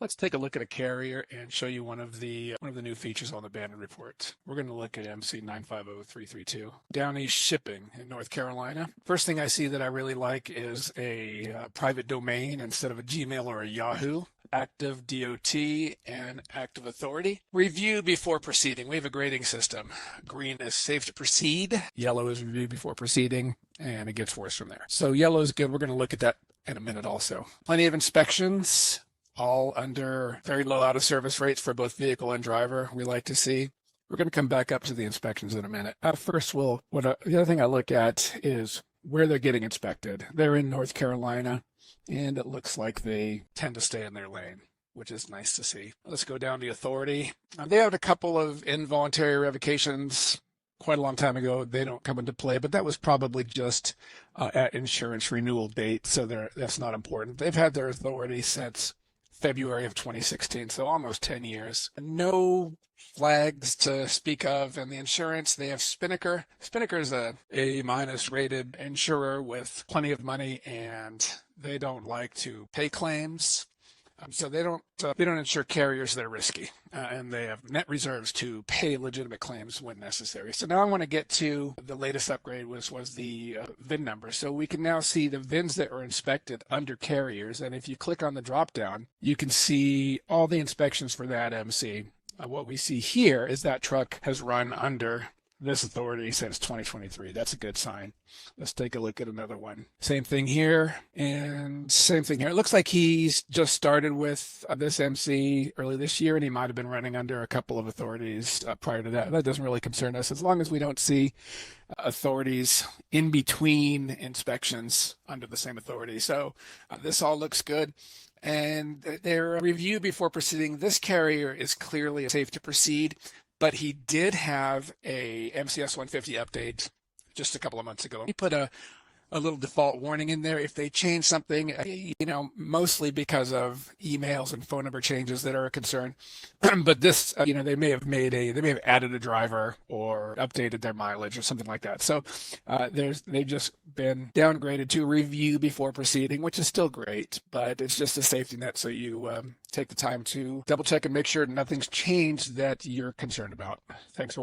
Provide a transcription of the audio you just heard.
Let's take a look at a carrier and show you one of the new features on the Bannon Report. We're going to look at MC 950332. Down East Shipping in North Carolina. First thing I see that I really like is a private domain instead of a Gmail or a Yahoo. Active DOT and active authority. Review before proceeding. We have a grading system. Green is safe to proceed. Yellow is review before proceeding, and it gets worse from there. So yellow is good. We're going to look at that in a minute also. Plenty of inspections, all under very low out of service rates for both vehicle and driver. We like to see. We're going to come back up to the inspections in a minute. First, the other thing I look at is where they're getting inspected. They're in North Carolina, and it looks like they tend to stay in their lane, which is nice to see. Let's go down to authority. They had a couple of involuntary revocations quite a long time ago. They don't come into play, but that was probably just at insurance renewal date, so that's not important. They've had their authority since February of 2016, so almost 10 years. No flags to speak of. And the insurance, they have Spinnaker. Spinnaker is a A- rated insurer with plenty of money, and they don't like to pay claims. So they don't insure carriers that are risky, and they have net reserves to pay legitimate claims when necessary. So now I want to get to the latest upgrade, which was the VIN number. So we can now see the VINs that were inspected under carriers, and if you click on the drop down, you can see all the inspections for that MC. What we see here is that truck has run under this authority since 2023. That's a good sign. Let's take a look at another one. Same thing here and same thing here. It looks like he's just started with this MC early this year, and he might have been running under a couple of authorities prior to that. That doesn't really concern us as long as we don't see authorities in between inspections under the same authority. So this all looks good. And their review before proceeding, this carrier is clearly safe to proceed, but he did have a MCS 150 update just a couple of months ago. He put a little default warning in there if they change something, mostly because of emails and phone number changes that are a concern. But this, they may have added a driver or updated their mileage or something like that. So they've just been downgraded to review before proceeding, which is still great, but it's just a safety net. So you take the time to double check and make sure nothing's changed that you're concerned about. Thanks for